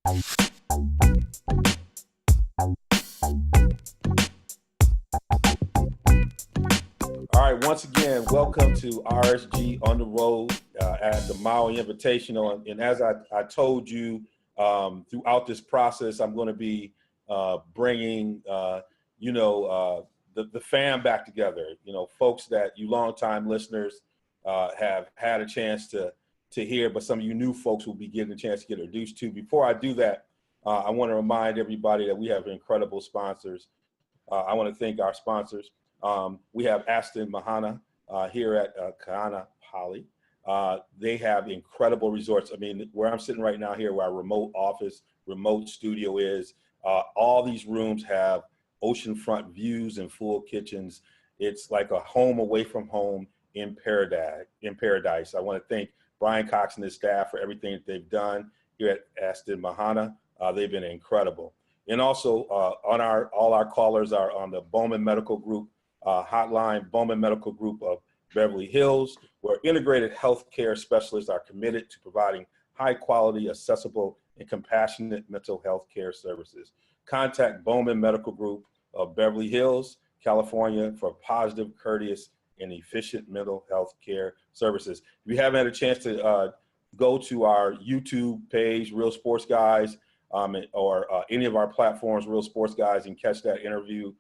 All right, once again, welcome to RSG on the road at the Maui Invitational. And as I told you throughout this process, I'm going to be bringing, the fam back together. You know, folks that you longtime listeners have had a chance to hear, but some of you new folks will be getting a chance to get introduced to. Before I do that, I want to remind everybody that we have incredible sponsors. I want to thank our sponsors. We have Aston Mahana here at Kaanapali. They have incredible resorts. I mean, where I'm sitting right now here, where our remote office, remote studio is, all these rooms have oceanfront views and full kitchens. It's like a home away from home in paradise. I want to thank Brian Cox and his staff for everything that they've done here at Aston Mahana. They've been incredible. And also all our callers are on the Bowman Medical Group hotline. Bowman Medical Group of Beverly Hills, where integrated healthcare specialists are committed to providing high quality, accessible, and compassionate mental health care services. Contact Bowman Medical Group of Beverly Hills, California for positive, courteous, and efficient mental health care services. If you haven't had a chance to go to our YouTube page, Real Sports Guys, or any of our platforms, Real Sports Guys, and catch that interview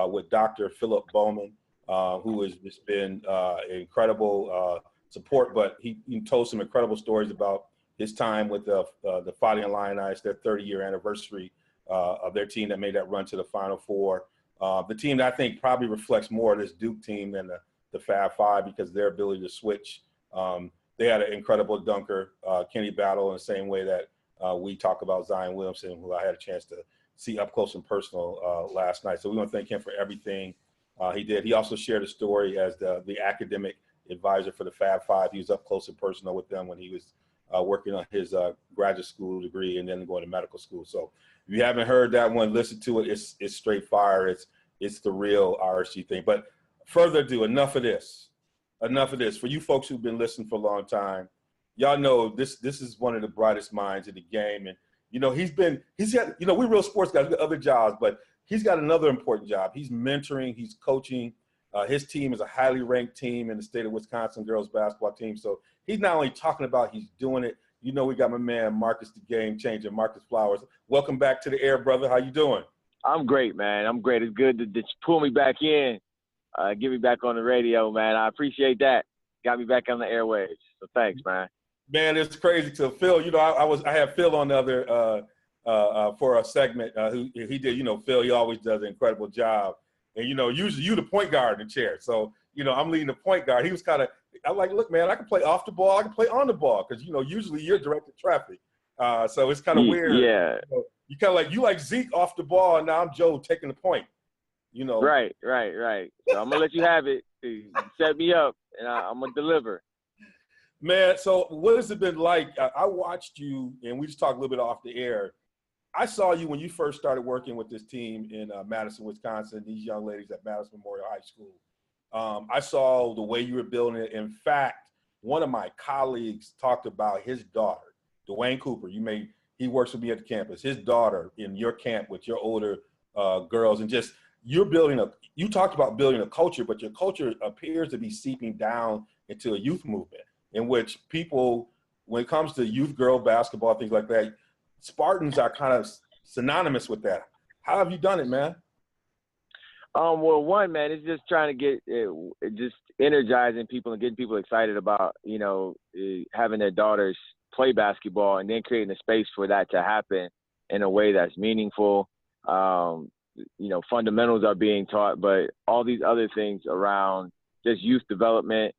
with Dr. Philip Bowman, who has just been incredible support, but he told some incredible stories about his time with the Fighting Illini, their 30-year anniversary of their team that made that run to the Final Four. The team that I think probably reflects more of this Duke team than the Fab Five, because their ability to switch. They had an incredible dunker, Kenny Battle, in the same way that we talk about Zion Williamson, who I had a chance to see up close and personal last night. So we want to thank him for everything he did. He also shared a story as the academic advisor for the Fab Five. He was up close and personal with them when he was working on his graduate school degree and then going to medical school. So if you haven't heard that one, listen to it. It's straight fire. It's the real RSG thing. But further ado, enough of this. For you folks who've been listening for a long time, y'all know this is one of the brightest minds in the game. And, you know, he's got, we Real Sports Guys, we got other jobs, but he's got another important job. He's mentoring, he's coaching. His team is a highly ranked team in the state of Wisconsin girls basketball team. So he's not only talking about, he's doing it. You know, we got my man, Marques, the game changer, Marques Flowers. Welcome back to the air, brother. How you doing? I'm great, man. I'm great. It's good to pull me back in, get me back on the radio, man. I appreciate that. Got me back on the airwaves. So thanks, man. Man, it's crazy to Phil. You know, I had Phil on the other for a segment. He did. You know, Phil, he always does an incredible job. And you know, usually you the point guard in the chair. So you know, I'm leading the point guard. He was kind of. I'm like, look, man, I can play off the ball. I can play on the ball because you know, usually you're directing traffic. So it's kind of weird. Yeah. You kind of like you like Zeke off the ball, and now I'm Joe taking the point. You know. Right. So I'm gonna let you have it. You set me up, and I'm gonna deliver. Man, so what has it been like? I watched you, and we just talked a little bit off the air. I saw you when you first started working with this team in Madison, Wisconsin, these young ladies at Madison Memorial High School. I saw the way you were building it. In fact, one of my colleagues talked about his daughter, Dwayne Cooper. He works with me at the campus. His daughter in your camp with your older girls, and just you talked about building a culture, but your culture appears to be seeping down into a youth movement in which people, when it comes to youth girl basketball, things like that, Spartans are kind of synonymous with that. How have you done it, man? Well, one, man, it's just trying to get just energizing people and getting people excited about, you know, having their daughters play basketball and then creating a space for that to happen in a way that's meaningful. You know, fundamentals are being taught, but all these other things around just youth development,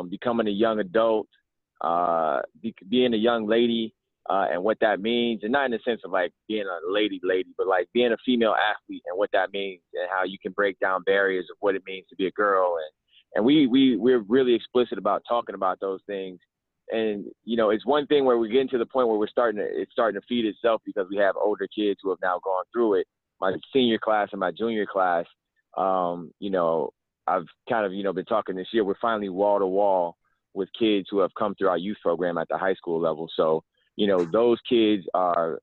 becoming a young adult, being a young lady, and what that means, and not in the sense of like being a lady, but like being a female athlete and what that means and how you can break down barriers of what it means to be a girl. And we're really explicit about talking about those things. And, you know, it's one thing where we're getting to the point where it's starting to feed itself because we have older kids who have now gone through it. My senior class and my junior class, you know, I've kind of, you know, been talking this year. We're finally wall to wall with kids who have come through our youth program at the high school level. So those kids are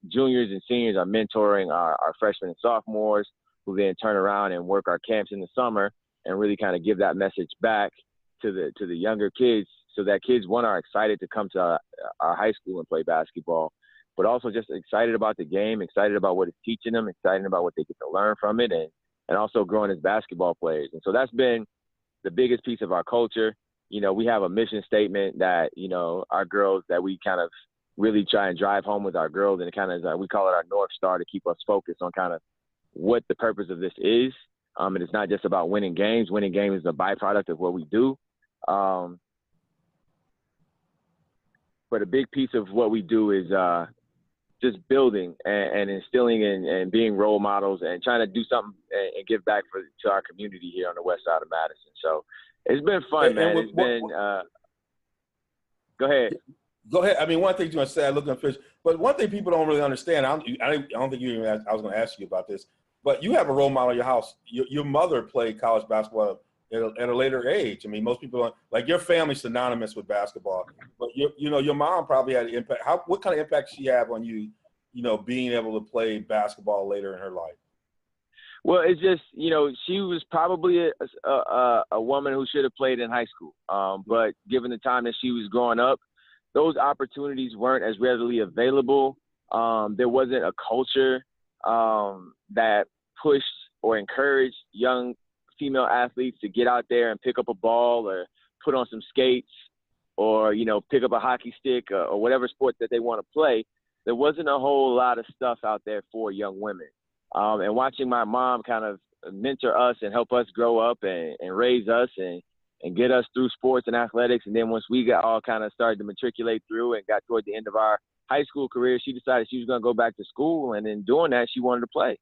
juniors and seniors are mentoring our freshmen and sophomores, who then turn around and work our camps in the summer and really kind of give that message back to the younger kids, so that kids, one, are excited to come to our high school and play basketball, but also just excited about the game, excited about what it's teaching them, excited about what they get to learn from it, and also growing as basketball players. And so that's been the biggest piece of our culture. We have a mission statement that, our girls, that we kind of really try and drive home with our girls, and it kind of, we call it our North Star, to keep us focused on kind of what the purpose of this is. And it's not just about winning games. Winning games is a byproduct of what we do. But a big piece of what we do is just building and instilling and being role models and trying to do something and give back to our community here on the west side of Madison. So it's been fun, man. It's been go ahead. Go ahead. I mean, one thing you want to say, I look at fish, but one thing people don't really understand, I don't think you even asked, I was going to ask you about this, but you have a role model in your house. Your mother played college basketball at a later age. I mean, most people don't, like, your family's synonymous with basketball, but your mom probably had an impact. What kind of impact did she have on you, being able to play basketball later in her life? Well, it's just, she was probably a woman who should have played in high school. But given the time that she was growing up, those opportunities weren't as readily available. There wasn't a culture that pushed or encouraged young female athletes to get out there and pick up a ball or put on some skates or, pick up a hockey stick or whatever sport that they want to play. There wasn't a whole lot of stuff out there for young women. And watching my mom kind of mentor us and help us grow up and raise us and get us through sports and athletics. And then once we got all kind of started to matriculate through and got toward the end of our high school career, she decided she was going to go back to school. And in doing that, she wanted to play.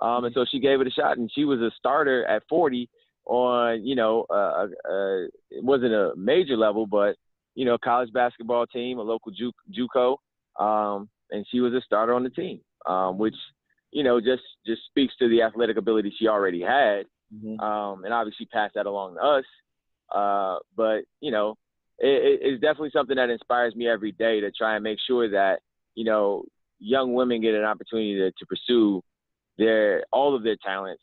And so she gave it a shot, and she was a starter at 40 on, it wasn't a major level, but, college basketball team, a local JUCO. And she was a starter on the team, which, just speaks to the athletic ability she already had. Mm-hmm. And obviously passed that along to us. But, it's definitely something that inspires me every day to try and make sure that, young women get an opportunity to pursue all of their talents,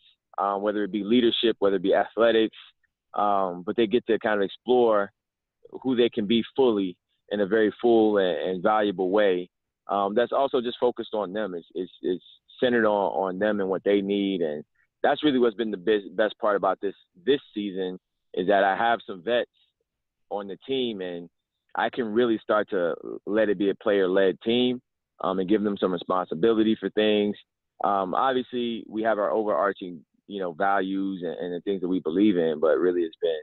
whether it be leadership, whether it be athletics, but they get to kind of explore who they can be fully in a very full and valuable way. That's also just focused on them. It's centered on them and what they need. And that's really what's been the best part about this season, is that I have some vets on the team, and I can really start to let it be a player-led team and give them some responsibility for things. Obviously, we have our overarching, values and the things that we believe in, but really it's been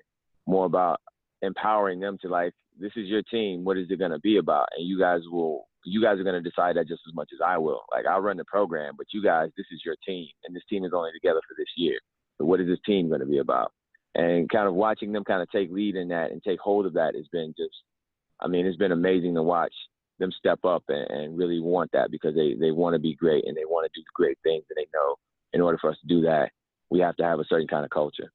more about empowering them to, like, this is your team. What is it going to be about? And you guys are going to decide that just as much as I will. Like, I'll run the program, but you guys, this is your team, and this team is only together for this year. So what is this team going to be about? And kind of watching them kind of take lead in that and take hold of that has been it's been amazing to watch them step up and really want that, because they want to be great and they want to do great things. And they know in order for us to do that, we have to have a certain kind of culture.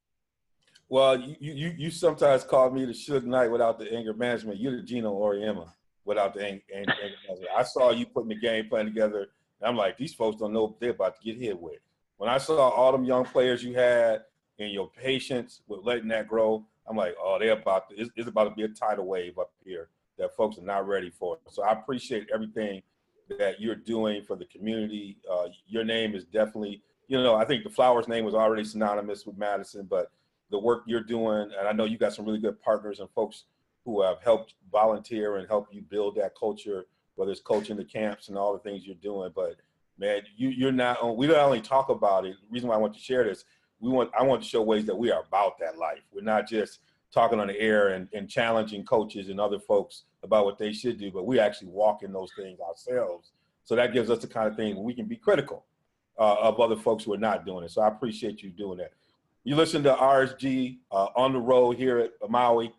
Well, you sometimes call me the Suge Knight without the anger management. You're the Gino Auriemma without the anger management. I saw you putting the game plan together, and I'm like, these folks don't know what they're about to get hit with. When I saw all them young players you had and your patience with letting that grow, I'm like, oh, it's about to be a tidal wave up here that folks are not ready for. So I appreciate everything that you're doing for the community. Your name is definitely, I think the Flowers name was already synonymous with Madison, but the work you're doing, and I know you got some really good partners and folks who have helped volunteer and help you build that culture, whether it's coaching the camps and all the things you're doing. But man, we not only talk about it. The reason why I want to share this, I want to show ways that we are about that life. We're not just talking on the air and challenging coaches and other folks about what they should do, but we actually walk in those things ourselves. So that gives us the kind of thing where we can be critical of other folks who are not doing it. So I appreciate you doing that. You listen to RSG on the road here at Maui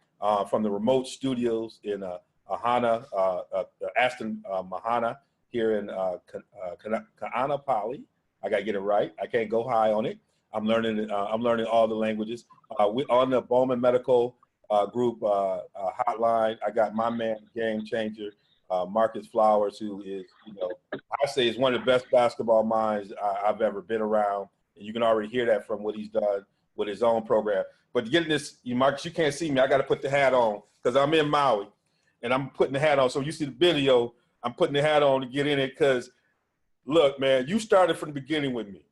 from the remote studios in Aston Mahana here in Kaanapali. I got to get it right. I can't go high on it. I'm learning all the languages. We on the Bowman Medical Group hotline. I got my man, Game Changer, Marques Flowers, who is, I say is one of the best basketball minds I've ever been around. And you can already hear that from what he's done with his own program. But getting this, Marques, you can't see me. I got to put the hat on because I'm in Maui, and I'm putting the hat on. So you see the video, I'm putting the hat on to get in it because, look, man, you started from the beginning with me.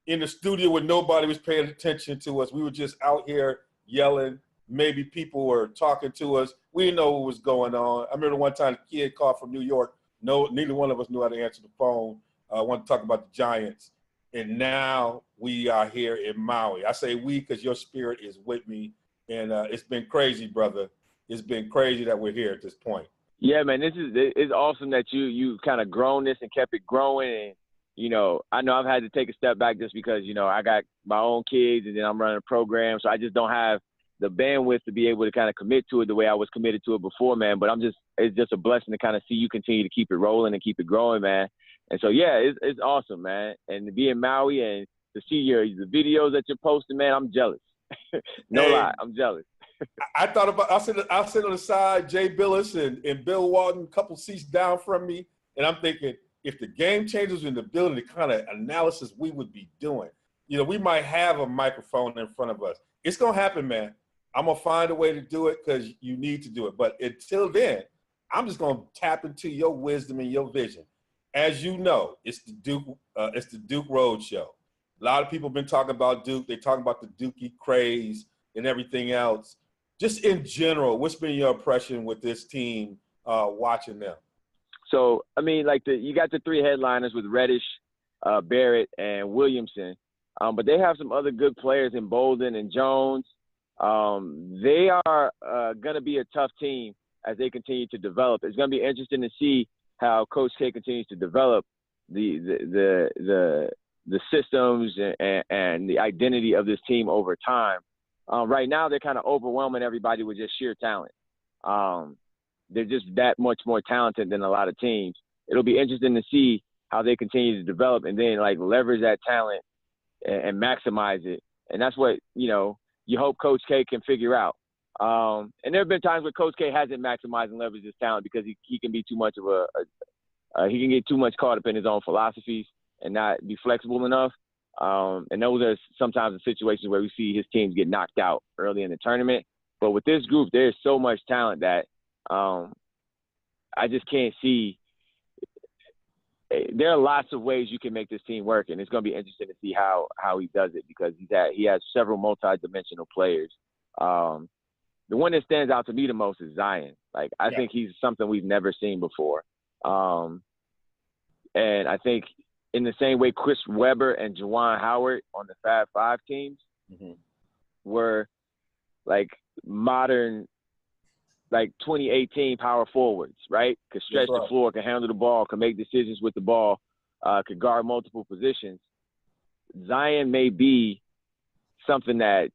In the studio where nobody was paying attention to us. We were just out here yelling. Maybe people were talking to us. We didn't know what was going on. I remember one time a kid called from New York. No, neither one of us knew how to answer the phone. Wanted to talk about the Giants. And now we are here in Maui. I say we because your spirit is with me. And it's been crazy, brother. It's been crazy that we're here at this point. Yeah, man, it's awesome that you kind of grown this and kept it growing. And, I know I've had to take a step back just because, I got my own kids and then I'm running a program. So I just don't have the bandwidth to be able to kind of commit to it the way I was committed to it before, man. But it's just a blessing to kind of see you continue to keep it rolling and keep it growing, man. And so, yeah, it's awesome, man. And to be in Maui and to see the videos that you're posting, man, I'm jealous. Lie, I'm jealous. I thought about, I'll sit on the side, Jay Billis and Bill Walton, a couple seats down from me. And I'm thinking, if the game changers in the building, the kind of analysis we would be doing, we might have a microphone in front of us. It's going to happen, man. I'm going to find a way to do it because you need to do it. But until then, I'm just going to tap into your wisdom and your vision. As you know, it's the Duke Road Show. A lot of people have been talking about Duke. They talk about the Dookie craze and everything else. Just in general, what's been your impression with this team watching them? So, I mean, you got the three headliners with Reddish, Barrett, and Williamson. But they have some other good players in Bolden and Jones. They are going to be a tough team as they continue to develop. It's going to be interesting to see how Coach K continues to develop the systems and the identity of this team over time. Right now, they're kind of overwhelming everybody with just sheer talent. They're just that much more talented than a lot of teams. It'll be interesting to see how they continue to develop and then leverage that talent and maximize it. And that's what, you hope Coach K can figure out. And there have been times where Coach K hasn't maximized and leveraged his talent because he can be too much of he can get too much caught up in his own philosophies and not be flexible enough. And those are sometimes the situations where we see his teams get knocked out early in the tournament. But with this group, there's so much talent that I just can't see. There are lots of ways you can make this team work, and it's going to be interesting to see how he does it because he has several multi-dimensional players. The one that stands out to me the most is Zion. I think he's something we've never seen before. And I think in the same way Chris Webber and Juwan Howard on the Fab Five teams were modern 2018 power forwards, right? Could stretch the floor, could handle the ball, could make decisions with the ball, could guard multiple positions. Zion may be something that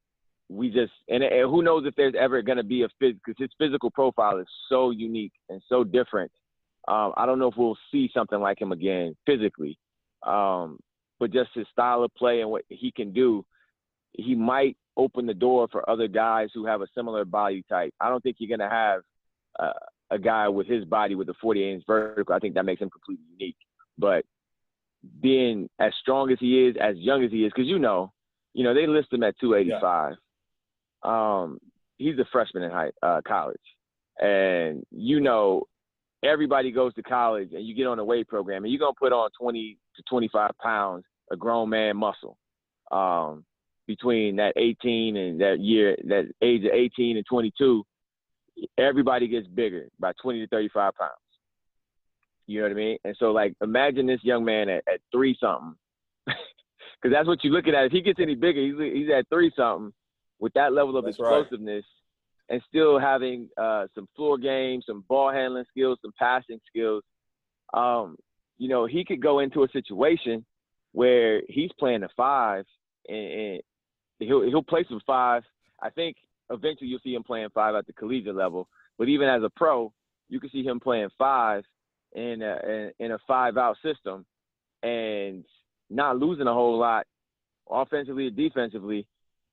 we just and who knows if there's ever going to be because his physical profile is so unique and so different. I don't know if we'll see something like him again physically, but just his style of play and what he can do, he might open the door for other guys who have a similar body type. I don't think you're going to have a guy with his body with a 48-inch vertical. I think that makes him completely unique. But being as strong as he is, as young as he is, because they list him at 285. Yeah. He's a freshman in college. And everybody goes to college and you get on a weight program and you're going to put on 20 to 25 pounds of grown man muscle. Between that 18 and that age of 18 and 22, everybody gets bigger by 20 to 35 pounds. You know what I mean? And so, imagine this young man at 3-something, because that's what you're looking at. If he gets any bigger, he's at 3-something with that level of explosiveness and still having some floor game, some ball handling skills, some passing skills. He could go into a situation where he's playing the 5 and he'll play some 5. I think eventually you'll see him playing 5 at the collegiate level. But even as a pro, you can see him playing 5 in a 5-out system and not losing a whole lot offensively or defensively,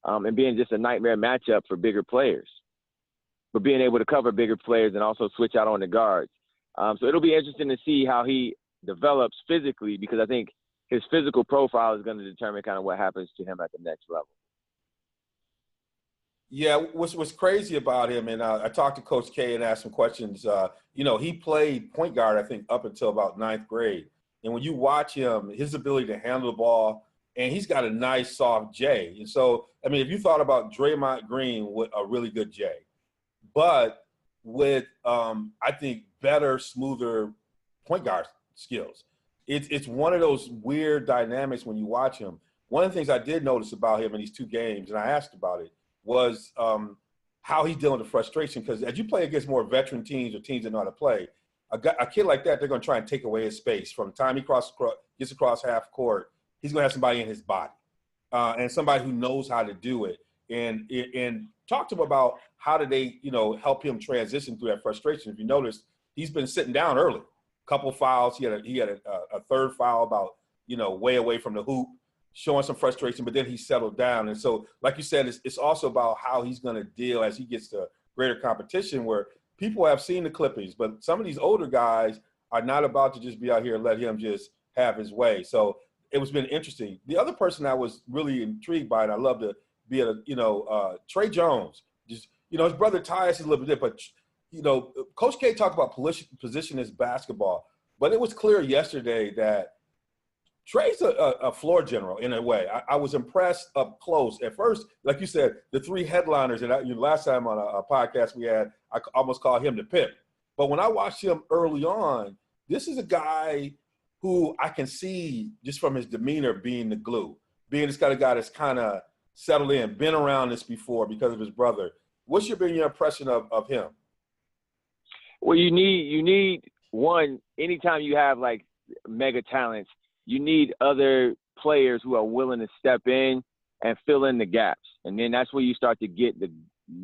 and being just a nightmare matchup for bigger players. But being able to cover bigger players and also switch out on the guards. So it'll be interesting to see how he develops physically, because I think his physical profile is going to determine kind of what happens to him at the next level. Yeah, what's crazy about him, and I talked to Coach K and asked some questions. He played point guard, I think, up until about 9th grade. And when you watch him, his ability to handle the ball, and he's got a nice, soft J. And so, I mean, if you thought about Draymond Green with a really good J, but with, I think, better, smoother point guard skills. It's one of those weird dynamics when you watch him. One of the things I did notice about him in these 2 games, and I asked about it, was how he's dealing with frustration. Because as you play against more veteran teams or teams that know how to play, a kid like that, they're going to try and take away his space. From the time he gets across half court, he's going to have somebody in his body and somebody who knows how to do it. And talk to him about how do they, help him transition through that frustration. If you notice, he's been sitting down early. Couple fouls. He had a third foul about, way away from the hoop, showing some frustration, but then he settled down. And so, like you said, it's also about how he's going to deal as he gets to greater competition, where people have seen the clippings, but some of these older guys are not about to just be out here and let him just have his way. So it was been interesting. The other person I was really intrigued by, and I love to be Trey Jones. Just, his brother Tyus is a little bit different, but, Coach K talked about positionless basketball, but it was clear yesterday that Trey's a floor general in a way. I was impressed up close. At first, like you said, the 3 headliners, and last time on a podcast we had, I almost called him the Pip. But when I watched him early on, this is a guy who I can see just from his demeanor being the glue, being this kind of guy that's kind of settled in, been around this before because of his brother. What's your impression of him? Well, you need one, anytime you have like mega talents, you need other players who are willing to step in and fill in the gaps. And then that's where you start to get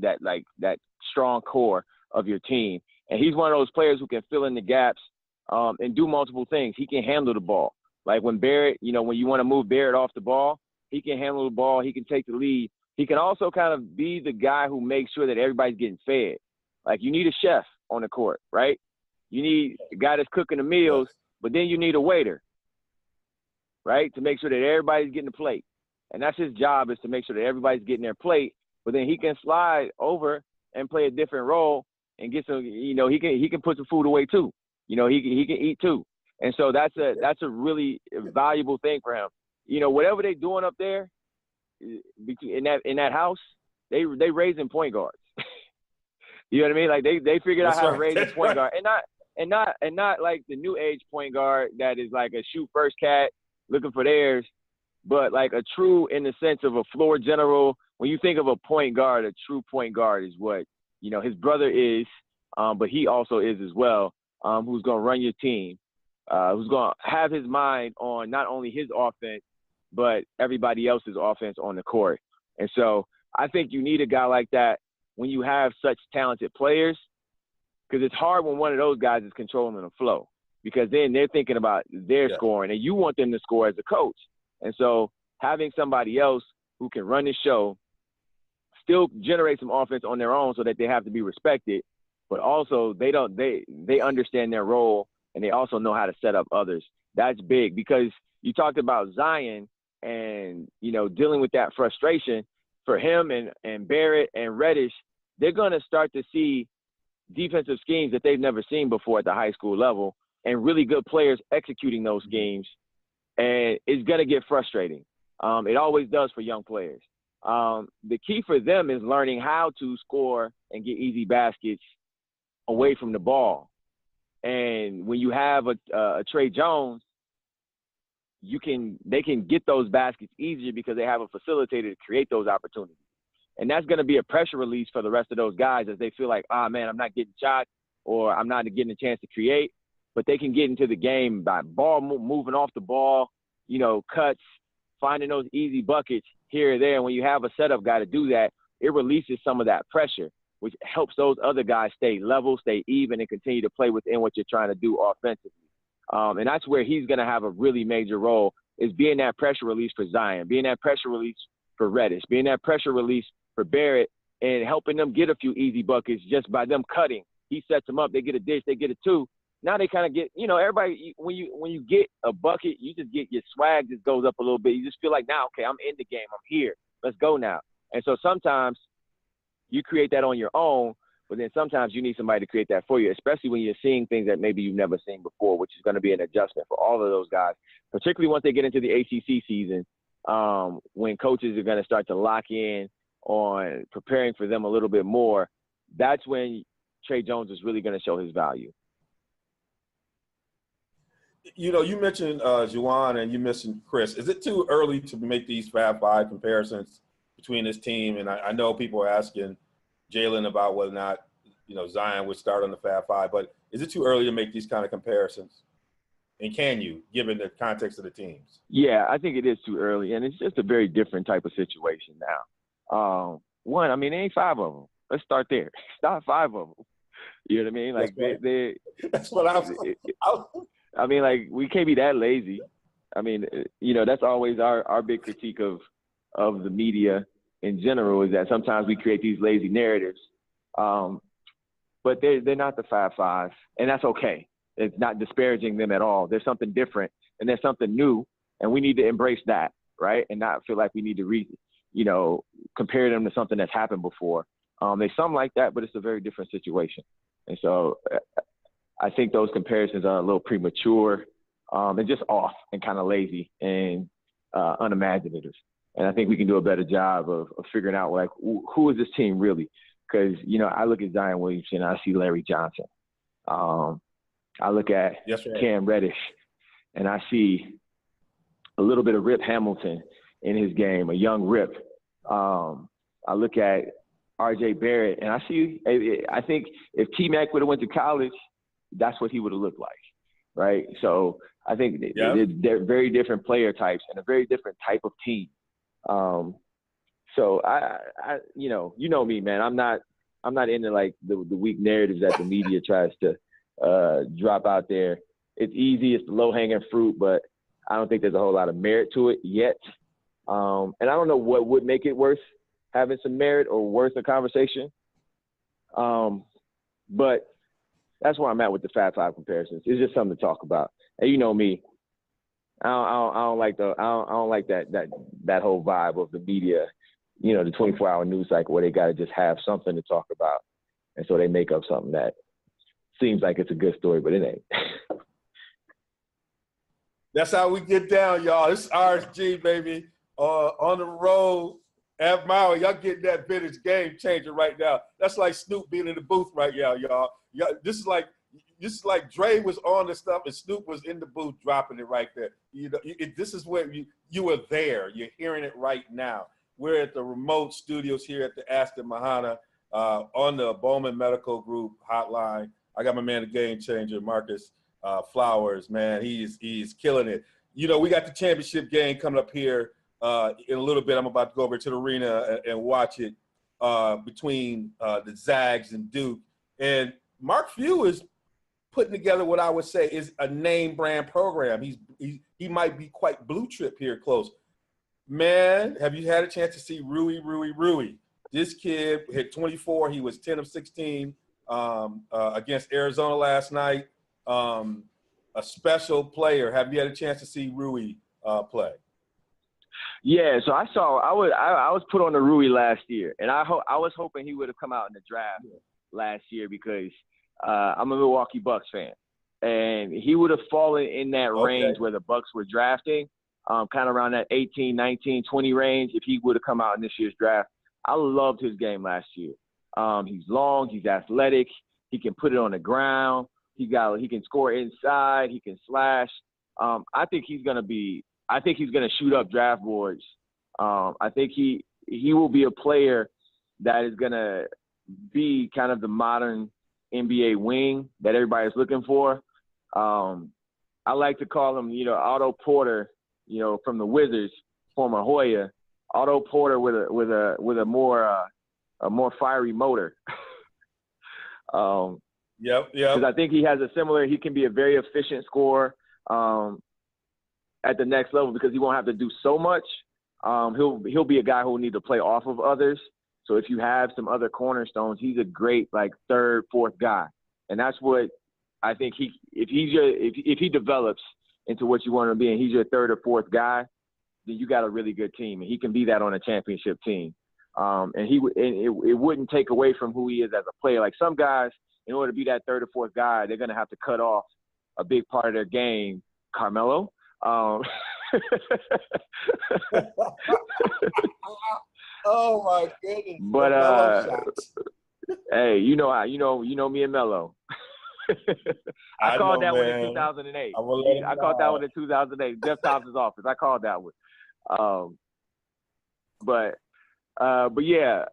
that strong core of your team. And he's one of those players who can fill in the gaps and do multiple things. He can handle the ball. Like when Barrett, when you want to move Barrett off the ball, he can handle the ball. He can take the lead. He can also kind of be the guy who makes sure that everybody's getting fed. Like you need a chef on the court, right? You need a guy that's cooking the meals, but then you need a waiter, right, to make sure that everybody's getting a plate. And that's his job, is to make sure that everybody's getting their plate. But then he can slide over and play a different role and get some, he can put some food away too. He can eat too. And so that's a really valuable thing for him. Whatever they're doing up there in that house, they raising point guards. You know what I mean? Like they figured out how to raise a point guard, and not like the new age point guard that is like a shoot first cat looking for theirs, but like a true, in the sense of a floor general. When you think of a point guard, a true point guard is what his brother is, but he also is as well. Who's going to run your team, who's going to have his mind on not only his offense, but everybody else's offense on the court. And so I think you need a guy like that when you have such talented players, because it's hard when one of those guys is controlling the flow, because then they're thinking about their scoring, and you want them to score as a coach. And so having somebody else who can run the show, still generate some offense on their own so that they have to be respected, but also they understand their role, and they also know how to set up others. That's big, because you talked about Zion and, dealing with that frustration. For him and Barrett and Reddish, they're going to start to see defensive schemes that they've never seen before at the high school level, and really good players executing those schemes. And it's going to get frustrating. It always does for young players. The key for them is learning how to score and get easy baskets away from the ball. And when you have a Trey Jones, they can get those baskets easier because they have a facilitator to create those opportunities. And that's going to be a pressure release for the rest of those guys, as they feel like, man, I'm not getting shots, or I'm not getting a chance to create. But they can get into the game by moving off the ball, cuts, finding those easy buckets here or there. And when you have a setup guy to do that, it releases some of that pressure, which helps those other guys stay level, stay even, and continue to play within what you're trying to do offensively. And that's where he's going to have a really major role, is being that pressure release for Zion, being that pressure release for Reddish, being that pressure release for Barrett, and helping them get a few easy buckets just by them cutting. He sets them up. They get a dish. They get a two. now they kind of get, everybody, when you get a bucket, you just get your swag just goes up a little bit. You just feel like, now, okay, I'm in the game. I'm here. Let's go now. And so sometimes you create that on your own, but then sometimes you need somebody to create that for you, especially when you're seeing things that maybe you've never seen before, which is going to be an adjustment for all of those guys, particularly once they get into the ACC season, when coaches are going to start to lock in on preparing for them a little bit more. That's when Trey Jones is really going to show his value. You mentioned Juwan and you mentioned Chris. Is it too early to make these Fab Five comparisons between this team? And I know people are asking Jalen about whether or not, Zion would start on the Fab Five, but is it too early to make these kind of comparisons? And can you, given the context of the teams? Yeah, I think it is too early, and it's just a very different type of situation now. One, I mean, there ain't five of them. Let's start there. It's not five of them. You know what I mean? Like that's what I was. I mean, like, we can't be that lazy. I mean, that's always our big critique of the media in general, is that sometimes we create these lazy narratives. But they're not the Fab Five, and that's okay. It's not disparaging them at all. There's something different, and there's something new, and we need to embrace that, right? And not feel like we need to compare them to something that's happened before. There's something like that, but it's a very different situation. And so I think those comparisons are a little premature and just off and kind of lazy and unimaginative. And I think we can do a better job of figuring out, like, who is this team really? Because, I look at Zion Williamson, I see Larry Johnson. I look at Cam Reddish, and I see a little bit of Rip Hamilton in his game, a young Rip. I look at R.J. Barrett, and I think if T-Mac would have went to college, that's what he would have looked like, right? So I think they're very different player types and a very different type of team. So I me, man. I'm not into like the weak narratives that the media tries to drop out there. It's easy, it's the low-hanging fruit, but I don't think there's a whole lot of merit to it yet. And I don't know what would make it worth having some merit or worth a conversation. But that's where I'm at with the Fab Five comparisons. It's just something to talk about. And you know me, I don't like that whole vibe of the media, the 24-hour news cycle where they got to just have something to talk about, and so they make up something that seems like it's a good story, but it ain't. That's how we get down, y'all. This is RSG, baby. On the road at Maui. Y'all getting that vintage game changer right now. That's like Snoop being in the booth right now, y'all. This is like Dre was on the stuff and Snoop was in the booth dropping it right there. This is where you were there. You're hearing it right now. We're at the remote studios here at the Aston Mahana on the Bowman Medical Group hotline. I got my man, the game changer, Marques Flowers. Man, he's killing it. We got the championship game coming up here in a little bit. I'm about to go over to the arena and watch it between the Zags and Duke. And Mark Few is putting together what I would say is a name brand program. He might be quite blue chip here close. Man, have you had a chance to see Rui? This kid hit 24. He was 10 of 16 against Arizona last night. A special player. Have you had a chance to see Rui play? Yeah, so I was put on the Rui last year, and I was hoping he would have come out in the draft last year because I'm a Milwaukee Bucks fan, and he would have fallen in that range where the Bucks were drafting, kind of around that 18, 19, 20 range if he would have come out in this year's draft. I loved his game last year. He's long, he's athletic, he can put it on the ground, he can score inside, he can slash. I think he's gonna shoot up draft boards. I think he will be a player that is gonna be kind of the modern NBA wing that everybody's looking for. I like to call him, Otto Porter, from the Wizards, former Hoya. Otto Porter with a more fiery motor. Yep. Because I think he can be a very efficient scorer at the next level because he won't have to do so much. He'll be a guy who will need to play off of others. So if you have some other cornerstones, he's a great third, fourth guy. And that's what I think if he develops into what you want him to be, and he's your third or fourth guy, then you got a really good team, and he can be that on a championship team. And it wouldn't take away from who he is as a player. Like some guys, in order to be that third or fourth guy, they're going to have to cut off a big part of their game. Carmelo. Oh my goodness! But hey, you know me and Melo. I called that one in 2008. I called that one in 2008. Jeff Thompson's office. I called that one. But yeah,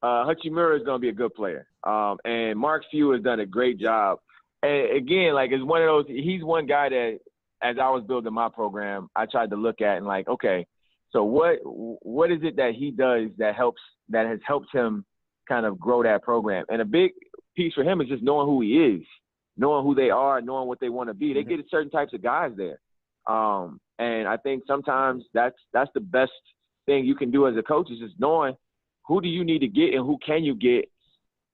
Hachimura is going to be a good player. And Mark Few has done a great job. And again, like it's one of those. He's one guy that, as I was building my program, I tried to look at and like, okay, so what is it that he does that has helped him kind of grow that program? And a big piece for him is just knowing who he is, knowing who they are, knowing what they want to be. They get certain types of guys there. And I think sometimes that's the best thing you can do as a coach is just knowing who do you need to get and who can you get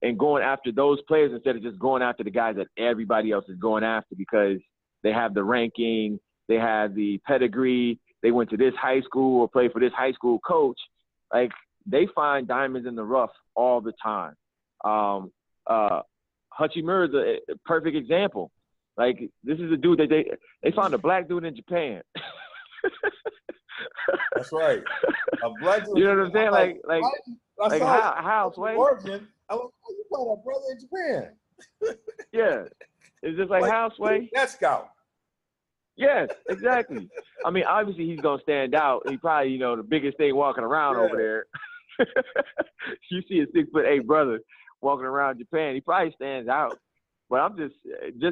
and going after those players instead of just going after the guys that everybody else is going after because they have the ranking, they have the pedigree, they went to this high school or played for this high school coach. Like, they find diamonds in the rough all the time. Hachimura is a perfect example. Like, this is a dude that they found a black dude in Japan. That's right. A black dude. You know what I'm saying? Like how, Sway? Origin. I was like, you found a brother in Japan. Yeah. It's just like how, Sway? That scout. Yes, exactly. I mean, obviously he's going to stand out. He probably, the biggest thing walking around over there. You see a 6'8" brother walking around Japan, he probably stands out. But I'm just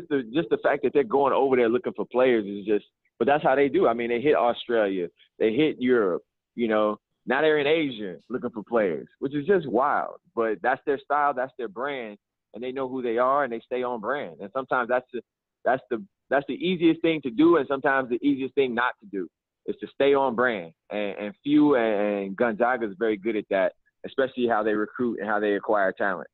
the fact that they're going over there looking for players is just, but that's how they do. I mean, they hit Australia, they hit Europe, now they're in Asia looking for players, which is just wild. But that's their style, that's their brand, and they know who they are and they stay on brand. And sometimes that's the easiest thing to do, and sometimes the easiest thing not to do is to stay on brand. And Few and Gonzaga is very good at that, especially how they recruit and how they acquire talent.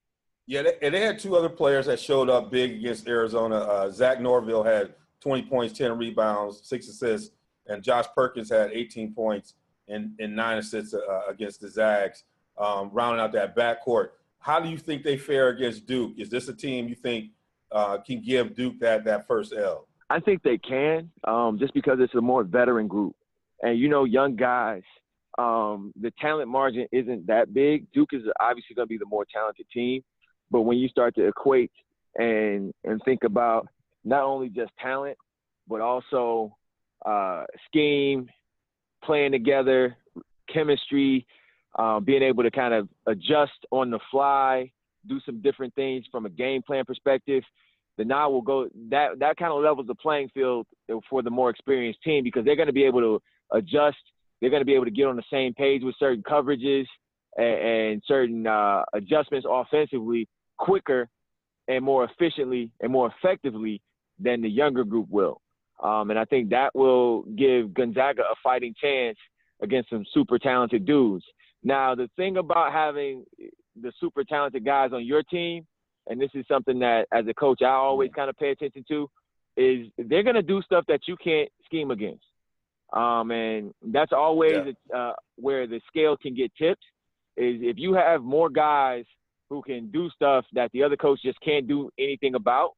Yeah, they had two other players that showed up big against Arizona. Zach Norville had 20 points, 10 rebounds, 6 assists, and Josh Perkins had 18 points and 9 assists against the Zags, rounding out that backcourt. How do you think they fare against Duke? Is this a team you think can give Duke that first L? I think they can, just because it's a more veteran group. And, young guys, the talent margin isn't that big. Duke is obviously going to be the more talented team. But when you start to equate and think about not only just talent, but also scheme, playing together, chemistry, being able to kind of adjust on the fly, do some different things from a game plan perspective, then now we'll go that kind of levels the playing field for the more experienced team because they're going to be able to adjust. They're going to be able to get on the same page with certain coverages and certain adjustments offensively quicker and more efficiently and more effectively than the younger group will. And I think that will give Gonzaga a fighting chance against some super talented dudes. Now, the thing about having the super talented guys on your team, and this is something that as a coach I always kind of pay attention to, is they're going to do stuff that you can't scheme against. And that's always where the scale can get tipped, is if you have more guys who can do stuff that the other coach just can't do anything about,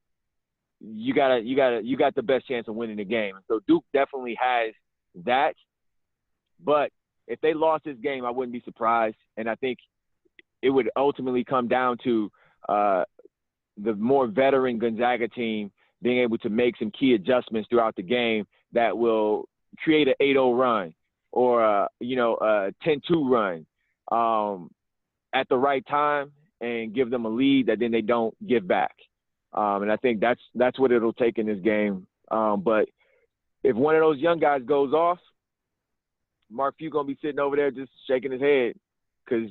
you got the best chance of winning the game. And so Duke definitely has that. But if they lost this game, I wouldn't be surprised. And I think it would ultimately come down to the more veteran Gonzaga team being able to make some key adjustments throughout the game that will create an 8-0 run or a 10-2 run at the right time and give them a lead that then they don't give back. And I think that's what it'll take in this game. But if one of those young guys goes off, Mark Few gonna be sitting over there just shaking his head because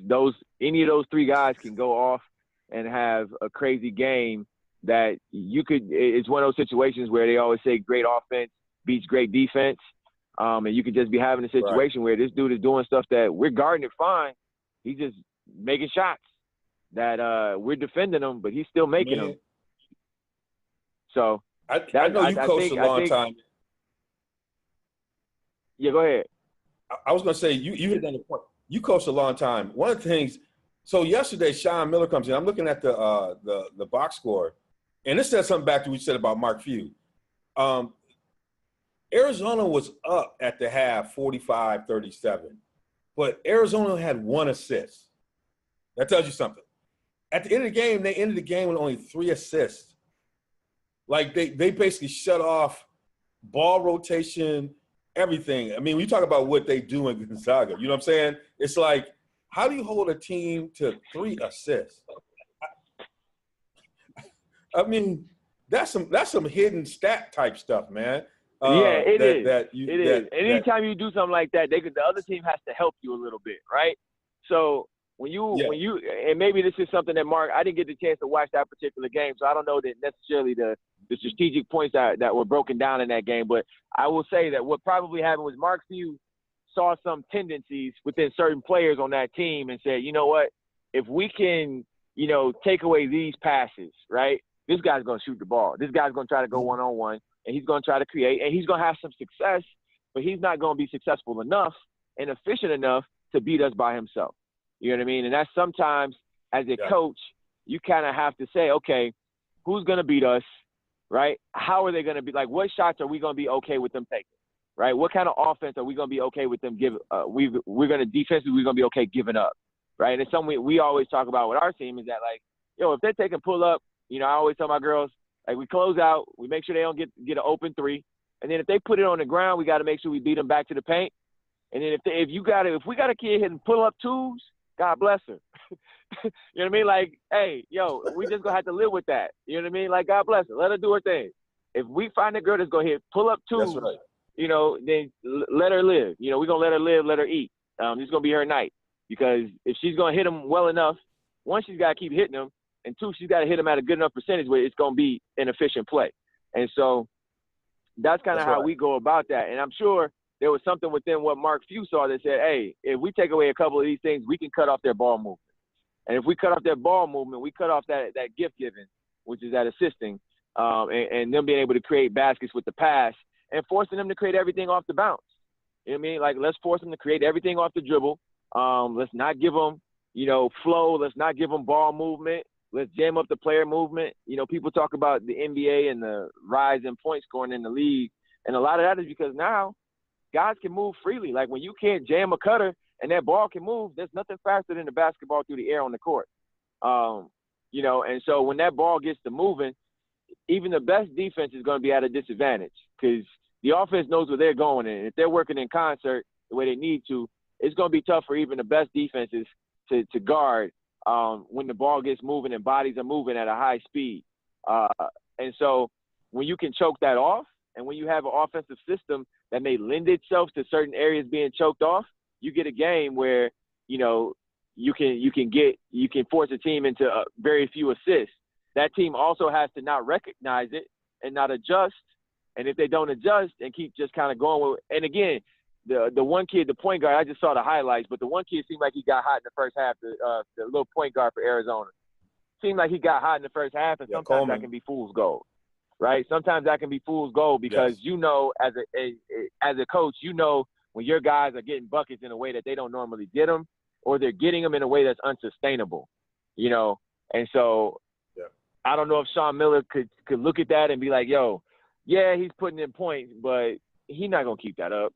any of those three guys can go off and have a crazy game that it's one of those situations where they always say great offense beats great defense. And you could just be having a situation where this dude is doing stuff that we're guarding it fine. He's just making shots that we're defending him, but he's still making them. So I know you coached a long time. Yeah, go ahead. I was going to say, you hit on the point. You coached a long time. One of the things, so yesterday, Sean Miller comes in. I'm looking at the box score, and this says something back to what you said about Mark Few. Arizona was up at the half 45-37, but Arizona had 1 assist. That tells you something. At the end of the game, they ended the game with only 3 assists. Like, they basically shut off ball rotation, everything. I mean, when you talk about what they do in Gonzaga, you know what I'm saying? It's like, how do you hold a team to 3 assists? I mean, that's some hidden stat type stuff, man. Yeah, it is. Anytime you do something like that, the other team has to help you a little bit, right? So when you and maybe this is something that Mark, I didn't get the chance to watch that particular game, so I don't know that necessarily the strategic points that were broken down in that game. But I will say that what probably happened was Mark Few saw some tendencies within certain players on that team and said, you know what, if we can, take away these passes, right? This guy's going to shoot the ball. This guy's going to try to go one-on-one, and he's going to try to create, and he's going to have some success, but he's not going to be successful enough and efficient enough to beat us by himself. You know what I mean? And that's sometimes, as a coach, you kind of have to say, okay, who's going to beat us, right? How are they going to be? Like, what shots are we going to be okay with them taking, right? What kind of offense are we going to be okay with them giving? We're going to defensively, we're going to be okay giving up, right? And it's something we always talk about with our team is that, like, if they're taking pull-up, I always tell my girls, like, we close out, we make sure they don't get an open 3. And then if they put it on the ground, we got to make sure we beat them back to the paint. And then if we got a kid hitting pull-up 2s, God bless her. You know what I mean? Like, hey, we just going to have to live with that. You know what I mean? Like, God bless her. Let her do her thing. If we find a girl that's going to hit pull-up 2s, that's right. Then let her live. We're going to let her live, let her eat. This is going to be her night. Because if she's going to hit them well enough, one, she's got to keep hitting them. And 2, she's got to hit them at a good enough percentage where it's going to be an efficient play. And so that's kind of how we go about that. And I'm sure there was something within what Mark Few saw that said, hey, if we take away a couple of these things, we can cut off their ball movement. And if we cut off their ball movement, we cut off that gift giving, which is that assisting, and them being able to create baskets with the pass and forcing them to create everything off the bounce. You know what I mean? Like, let's force them to create everything off the dribble. Let's not give them, flow. Let's not give them ball movement. Let's jam up the player movement. People talk about the NBA and the rise in point scoring in the league. And a lot of that is because now guys can move freely. Like, when you can't jam a cutter and that ball can move, there's nothing faster than the basketball through the air on the court. And so when that ball gets to moving, even the best defense is going to be at a disadvantage because the offense knows where they're going. And if they're working in concert the way they need to, it's going to be tough for even the best defenses to guard when the ball gets moving and bodies are moving at a high speed. And so when you can choke that off and when you have an offensive system that may lend itself to certain areas being choked off, you get a game where, you can force a team into very few assists. That team also has to not recognize it and not adjust. And if they don't adjust and keep just kind of going with, and again, the one kid, the point guard, I just saw the highlights, but the one kid seemed like he got hot in the first half, the little point guard for Arizona. Seemed like he got hot in the first half, and sometimes Coleman. that can be fool's gold, right? Sometimes that can be fool's gold because as a coach, when your guys are getting buckets in a way that they don't normally get them, or they're getting them in a way that's unsustainable, And so I don't know if Sean Miller could look at that and be like, he's putting in points, but he's not going to keep that up.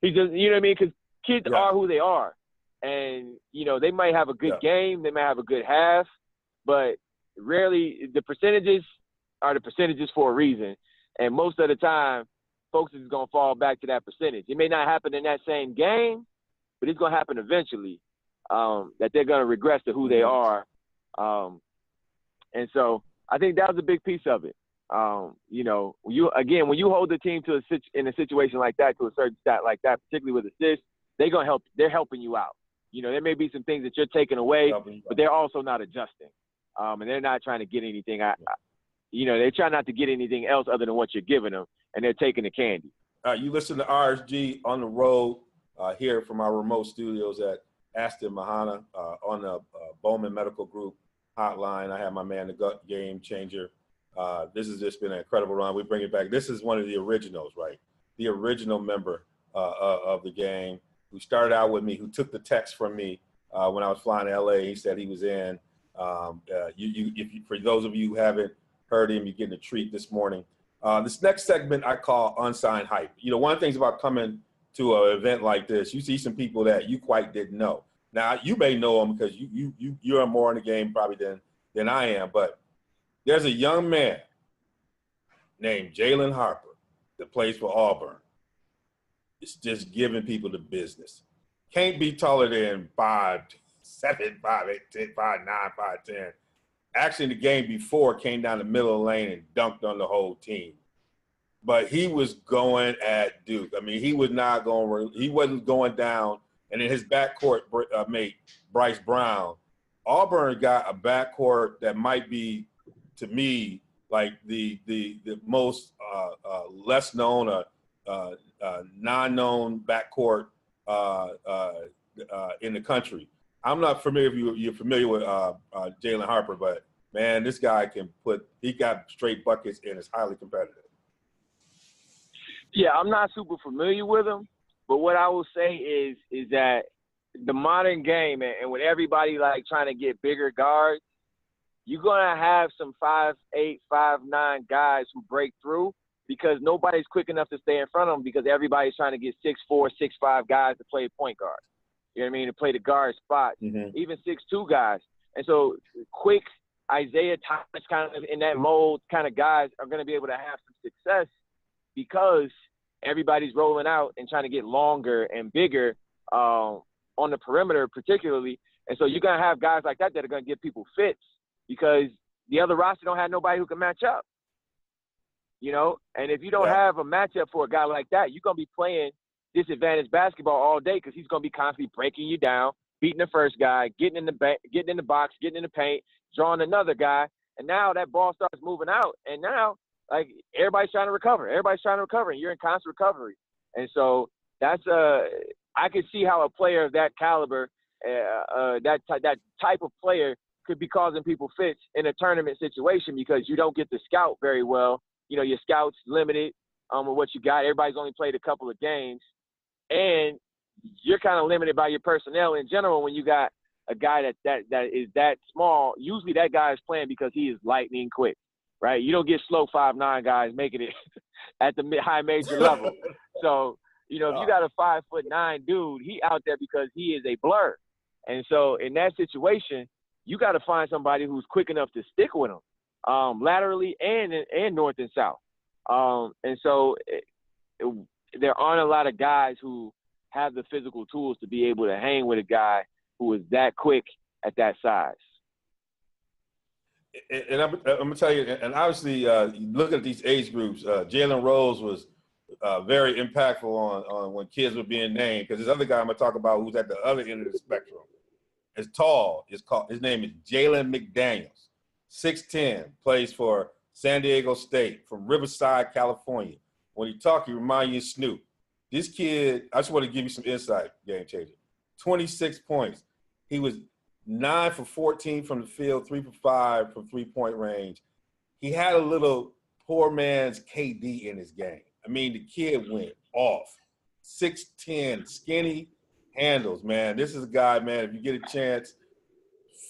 He just, you know what I mean? Because kids are who they are. And, they might have a good game. They might have a good half. But rarely the percentages are the percentages for a reason. And most of the time, folks is going to fall back to that percentage. It may not happen in that same game, but it's going to happen eventually that they're going to regress to who they are. And so I think that was a big piece of it. When you hold the team in a situation like that, to a certain stat like that, particularly with assists, they're going to help. They're helping you out. There may be some things that you're taking away, but they're also not adjusting. And they're not trying to get anything. They try not to get anything else other than what you're giving them, and they're taking the candy. You listen to RSG on the road here from our remote studios at Aston Mahana on the Bowman Medical Group hotline. I have my man, the gut game changer, This has just been an incredible run. We bring it back. This is one of the originals, right? The original member of the game who started out with me, who took the text from me when I was flying to LA. He said he was in. For those of you who haven't heard him, you're getting a treat this morning. This next segment I call Unsigned Hype. You know, one of the things about coming to an event like this, you see some people that you quite didn't know. Now, you may know them because you're more in the game probably than I am, but there's a young man named Jalen Harper that plays for Auburn. It's just giving people the business. Can't be taller than 5'7", 5'8", 10, 5'9", 5'10". Actually, in the game before, came down the middle of the lane and dunked on the whole team. But he was going at Duke. I mean, he wasn't going down. And in his backcourt mate, Bryce Brown, Auburn got a backcourt that might be, to me, like the most less known, non-known backcourt in the country. I'm not familiar if you're familiar with Jalen Harper, but man, this guy he got straight buckets and is highly competitive. Yeah, I'm not super familiar with him, but what I will say is that the modern game, and with everybody like trying to get bigger guards, you're gonna have some 5'8", 5'9" guys who break through because nobody's quick enough to stay in front of them because everybody's trying to get 6'4", 6'5" guys to play point guard. You know what I mean? To play the guard spot, even 6'2" guys. And so quick Isaiah Thomas kind of in that mold kind of guys are going to be able to have some success because everybody's rolling out and trying to get longer and bigger on the perimeter particularly. And so you're going to have guys like that are going to give people fits because the other roster don't have nobody who can match up. You know? And if you don't have a matchup for a guy like that, you're going to be playing disadvantaged basketball all day because he's going to be constantly breaking you down, beating the first guy, getting in the box, getting in the paint, drawing another guy, and now that ball starts moving out, and now like everybody's trying to recover, and you're in constant recovery, and so that's I could see how a player of that caliber, that type of player could be causing people fits in a tournament situation because you don't get to scout very well. You know, your scout's limited with what you got. Everybody's only played a couple of games. And you're kind of limited by your personnel in general when you got a guy that is that small. Usually that guy is playing because he is lightning quick, right? You don't get slow 5'9" guys making it at the high major level. So, you know, if you got a 5'9" dude, he out there because he is a blur. And so in that situation, you got to find somebody who's quick enough to stick with him laterally and north and south. And so there aren't a lot of guys who have the physical tools to be able to hang with a guy who is that quick at that size. And I'm going to tell you, and obviously, look at these age groups. Jalen Rose was very impactful on when kids were being named because this other guy I'm going to talk about who's at the other end of the spectrum is tall. His name is Jalen McDaniels, 6'10", plays for San Diego State from Riverside, California. When he talk, he remind you of Snoop. This kid, I just want to give you some insight, game changer. 26 points. He was 9 for 14 from the field, 3 for 5 from three-point range. He had a little poor man's KD in his game. I mean, the kid went off. 6'10", skinny handles, man. This is a guy, man, if you get a chance,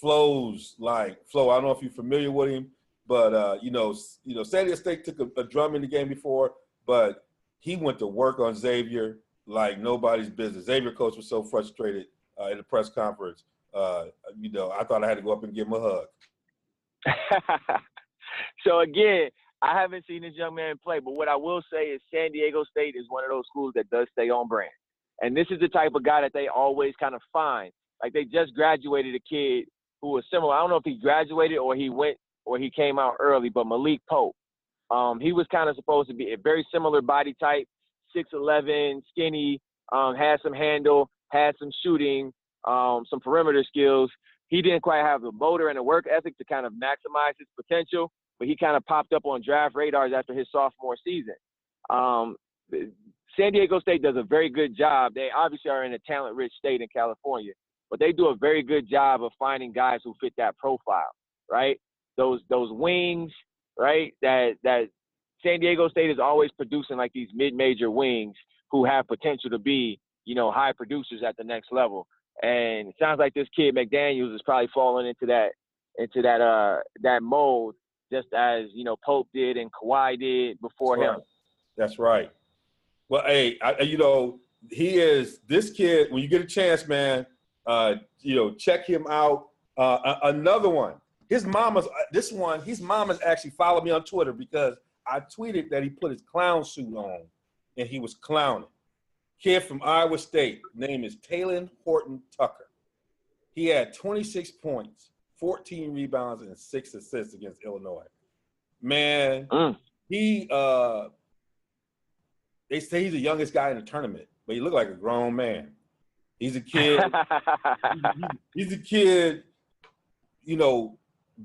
flows like Flo. I don't know if you're familiar with him, but, you know, San Diego State took a drum in the game before, but he went to work on Xavier like nobody's business. Xavier coach was so frustrated in the press conference. You know, I thought I had to go up and give him a hug. So, again, I haven't seen this young man play, but what I will say is San Diego State is one of those schools that does stay on brand. And this is the type of guy that they always kind of find. Like they just graduated a kid who was similar. I don't know if he graduated or he came out early, but Malik Pope. He was kind of supposed to be a very similar body type, 6'11", skinny, had some handle, had some shooting, some perimeter skills. He didn't quite have the motor and the work ethic to kind of maximize his potential, but he kind of popped up on draft radars after his sophomore season. San Diego State does a very good job. They obviously are in a talent-rich state in California, but they do a very good job of finding guys who fit that profile, right? Those wings, right? That San Diego State is always producing like these mid-major wings who have potential to be, high producers at the next level. And it sounds like this kid McDaniels is probably falling into that mold, just as Pope did and Kawhi did before him. That's right. Well, hey, he is this kid. When you get a chance, man, check him out. Another one. His mama's actually followed me on Twitter because I tweeted that he put his clown suit on and he was clowning. Kid from Iowa State, name is Talon Horton Tucker. He had 26 points, 14 rebounds, and 6 assists against Illinois. Man, they say he's the youngest guy in the tournament, but he looked like a grown man. He's a kid. he's a kid,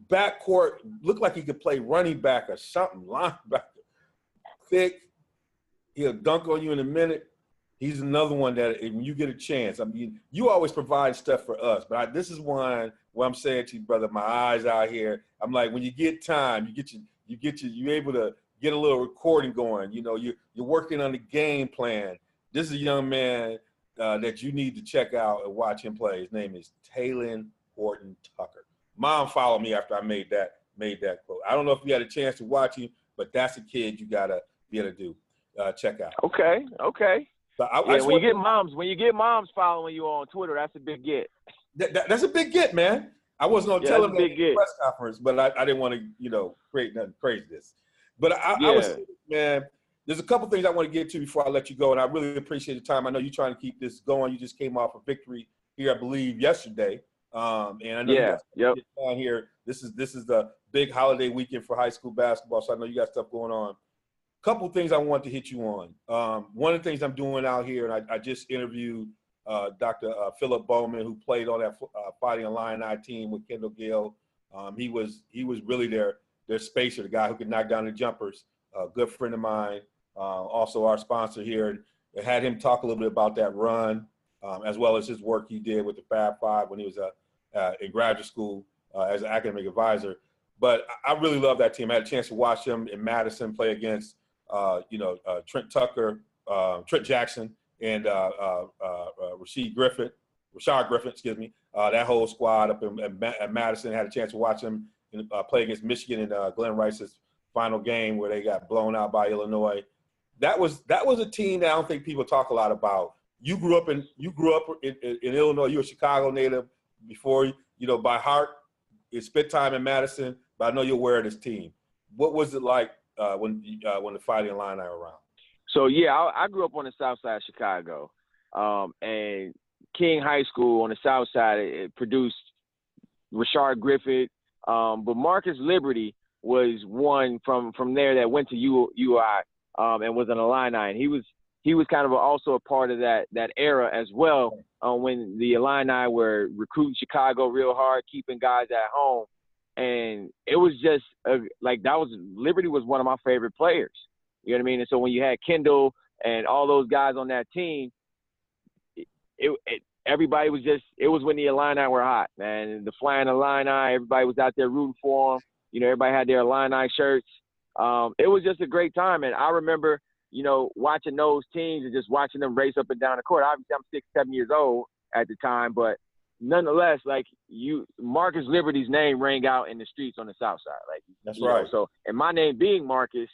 backcourt, looked like he could play running back or something, linebacker. Thick. He'll dunk on you in a minute. He's another one that when you get a chance, you always provide stuff for us, but this is one where I'm saying to you, brother, my eyes out here. I'm like, when you get time, you're able to get a little recording going. You're working on the game plan. This is a young man that you need to check out and watch him play. His name is Talon Horton Tucker. Mom followed me after I made that quote. I don't know if you had a chance to watch him, but that's a kid you gotta be able to do. Check out. Okay. So when you get moms following you on Twitter, that's a big get. That's a big get, man. I wasn't gonna tell him that at the press conference, but I didn't want to, create nothing crazy. But I was, man. There's a couple things I want to get to before I let you go, and I really appreciate the time. I know you're trying to keep this going. You just came off a victory here, I believe, yesterday. And I know you guys get down here. This is the big holiday weekend for high school basketball, so I know you got stuff going on. Couple things I want to hit you on. One of the things I'm doing out here, and I just interviewed Dr. Philip Bowman, who played on that Fighting Illini team with Kendall Gill. He was really their spacer, the guy who could knock down the jumpers. A good friend of mine, also our sponsor here. I had him talk a little bit about that run, as well as his work he did with the Fab Five when he was in graduate school as an academic advisor. But I really love that team. I had a chance to watch them in Madison play against Trent Tucker, Trent Jackson, and Rashard Griffin, that whole squad up at Madison. Had a chance to watch them play against Michigan in Glenn Rice's final game where they got blown out by Illinois. That was a team that I don't think people talk a lot about. You grew up in Illinois. You're a Chicago native before, by heart. You spent time in Madison, but I know you're aware of this team. What was it like when the Fighting Illini are around? So, I grew up on the south side of Chicago. And King High School on the south side, it produced Rashard Griffith. But Marcus Liberty was one from there that went to UI and was an Illini. And he was kind of also a part of that era as well, when the Illini were recruiting Chicago real hard, keeping guys at home. And it was just Liberty was one of my favorite players. You know what I mean? And so when you had Kendall and all those guys on that team, everybody was it was when the Illini were hot, man. And the Flying Illini, everybody was out there rooting for them. Everybody had their Illini shirts. It was just a great time. And I remember, watching those teams and just watching them race up and down the court. Obviously, I'm 6, 7 years old at the time, but nonetheless, Marcus Liberty's name rang out in the streets on the south side. That's right. So, and my name being Marcus,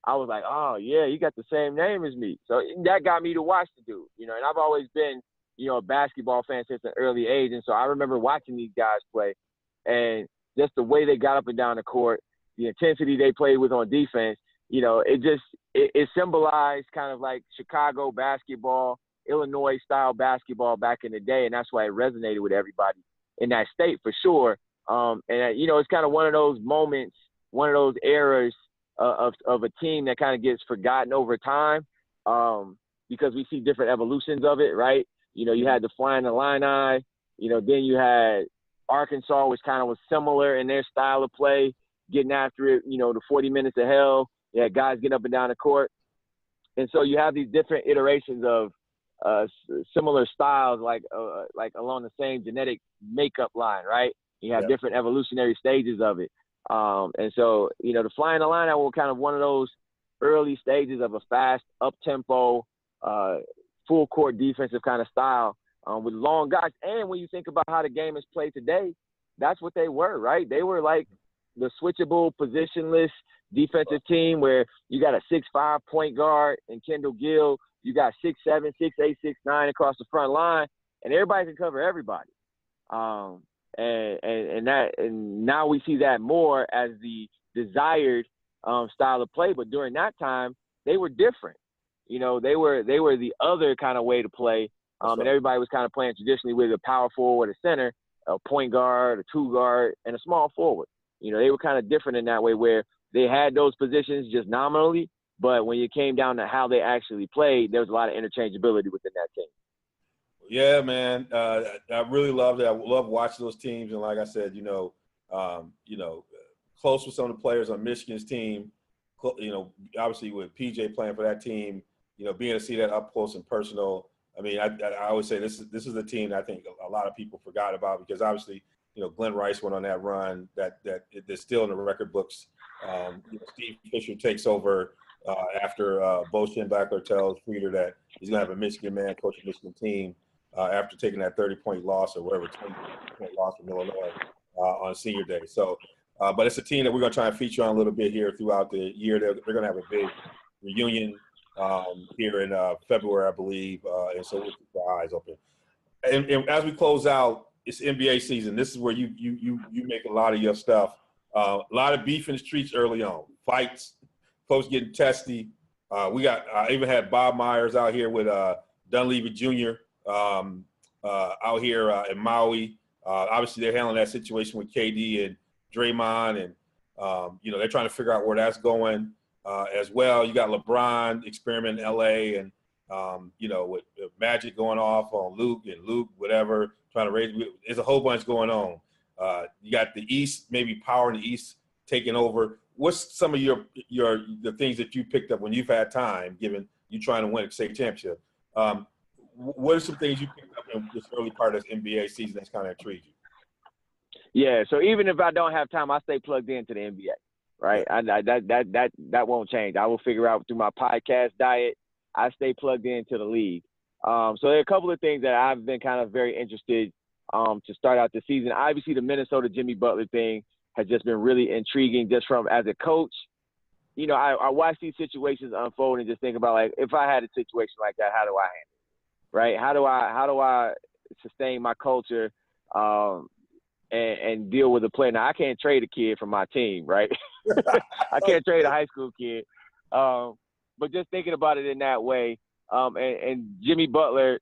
I was like, oh, yeah, you got the same name as me. So that got me to watch the dude, and I've always been, a basketball fan since an early age. And so I remember watching these guys play and just the way they got up and down the court, the intensity they played with on defense, it symbolized kind of like Chicago basketball, Illinois style basketball back in the day. And that's why it resonated with everybody in that state for sure. It's kind of one of those moments, one of those eras of a team that kind of gets forgotten over time because we see different evolutions of it, right? You had the Flying Illini, then you had Arkansas, which kind of was similar in their style of play, getting after it, the 40 minutes of hell. You had guys getting up and down the court. And so you have these different iterations of similar styles, like along the same genetic makeup line, right? You have different evolutionary stages of it. And so, the flying the line out was kind of one of those early stages of a fast, up-tempo, full-court defensive kind of style with long guys. And when you think about how the game is played today, that's what they were, right? They were like the switchable, positionless defensive team where you got a 6'5" point guard and Kendall Gill. You got 6'7", 6'8", 6'9" across the front line, and everybody can cover everybody. And now we see that more as the desired style of play. But during that time, they were different. They were the other kind of way to play. And everybody was kind of playing traditionally with a power forward, a center, a point guard, a two guard, and a small forward. They were kind of different in that way where they had those positions just nominally, but when it came down to how they actually played, there was a lot of interchangeability within that team. Yeah, man. I really loved it. I love watching those teams. And like I said, close with some of the players on Michigan's team, obviously with PJ playing for that team, being to see that up close and personal. I mean, I always say this is a team that I think a lot of people forgot about because obviously, Glenn Rice went on that run that's still in the record books. Steve Fisher takes over after Bo Schembechler tells Frieder that he's going to have a Michigan man coach a Michigan team after taking that 30-point loss or whatever, 20-point loss from Illinois on senior day. So, but it's a team that we're going to try and feature on a little bit here throughout the year. They're going to have a big reunion here in February, I believe, and so we'll keep our eyes open. And as we close out, it's NBA season. This is where you make a lot of your stuff. A lot of beef in the streets early on, fights, folks getting testy. I even had Bob Myers out here with Dunleavy Jr. Out here in Maui. Obviously, they're handling that situation with KD and Draymond, and they're trying to figure out where that's going as well. You got LeBron experiment in LA, and with Magic going off on Luke whatever, trying to raise. There's a whole bunch going on. You got the East, maybe power in the East taking over. What's some of the things that you picked up when you've had time, given you trying to win a state championship? What are some things you picked up in this early part of this NBA season that's kind of intrigued you? Yeah, so even if I don't have time, I stay plugged into the NBA, right? That won't change. I will figure out through my podcast diet. I stay plugged into the league. So there are a couple of things that I've been kind of very interested to start out the season. Obviously, the Minnesota Jimmy Butler thing has just been really intriguing just from as a coach. I watch these situations unfold and just think about, like, if I had a situation like that, how do I handle it, right? How do I sustain my culture and deal with a player? Now, I can't trade a kid from my team, right? I can't trade a high school kid. But just thinking about it in that way, and Jimmy Butler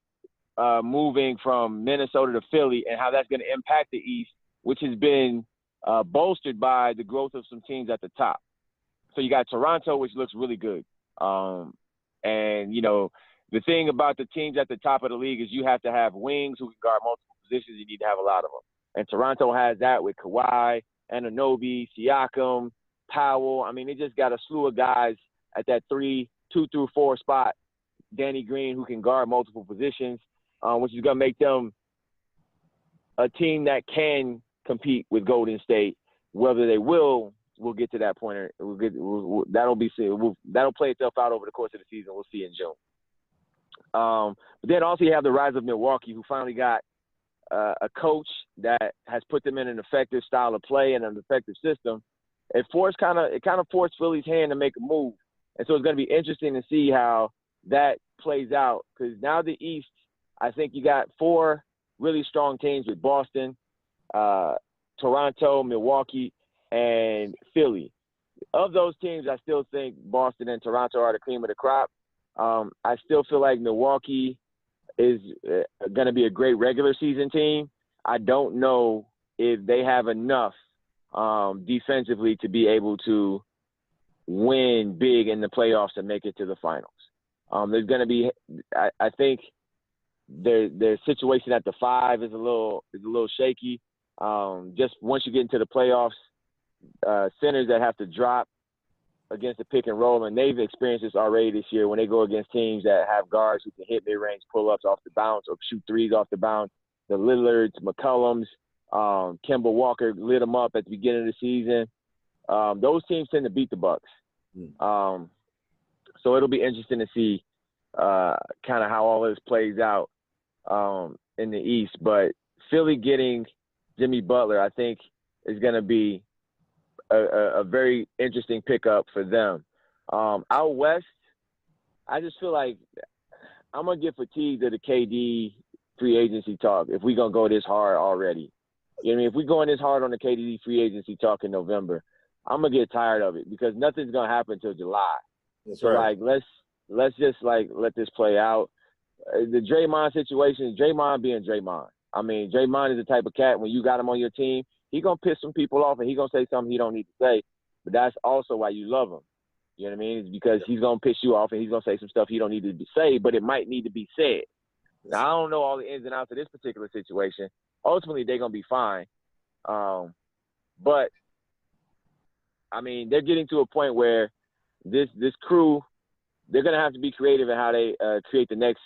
moving from Minnesota to Philly and how that's going to impact the East, which has been bolstered by the growth of some teams at the top. So you got Toronto, which looks really good. And, the thing about the teams at the top of the league is you have to have wings who can guard multiple positions. You need to have a lot of them. And Toronto has that with Kawhi, Anunoby, Siakam, Powell. I mean, they just got a slew of guys at that 2 through 4 spot. Danny Green, who can guard multiple positions, which is going to make them a team that can compete with Golden State. Whether they will, we'll get to that point. That'll play itself out over the course of the season. We'll see in June. But then also you have the rise of Milwaukee, who finally got a coach that has put them in an effective style of play and an effective system. It kind of forced Philly's hand to make a move. And so it's going to be interesting to see how that plays out, because now the East, I think you got 4 really strong teams with Boston, Toronto, Milwaukee, and Philly. Of those teams, I still think Boston and Toronto are the cream of the crop. I still feel like Milwaukee is going to be a great regular season team. I don't know if they have enough defensively to be able to win big in the playoffs and make it to the finals. There's going to be, I think, their situation at the 5 is a little shaky. Just once you get into the playoffs, centers that have to drop against the pick and roll, and they've experienced this already this year when they go against teams that have guards who can hit mid-range pull-ups off the bounce or shoot threes off the bounce. The Lillards, McCollums, Kemba Walker lit them up at the beginning of the season. those teams tend to beat the Bucks. So it'll be interesting to see kind of how all this plays out in the East. But Philly getting Jimmy Butler, I think, is going to be a very interesting pickup for them. Out West, I just feel like I'm going to get fatigued of the KD free agency talk if we're going to go this hard already. You know what I mean? If we're going this hard on the KD free agency talk in November, I'm going to get tired of it because nothing's going to happen until July. That's so, right. like, let's just, like, let this play out. The Draymond situation, Draymond being Draymond. I mean, Draymond is the type of cat, when you got him on your team, he going to piss some people off and he going to say something he don't need to say. But that's also why you love him. You know what I mean? It's because he's going to piss you off and he's going to say some stuff he don't need to say, but it might need to be said. Now, I don't know all the ins and outs of this particular situation. Ultimately, they're going to be fine. But, I mean, they're getting to a point where this crew, they're going to have to be creative in how they create the next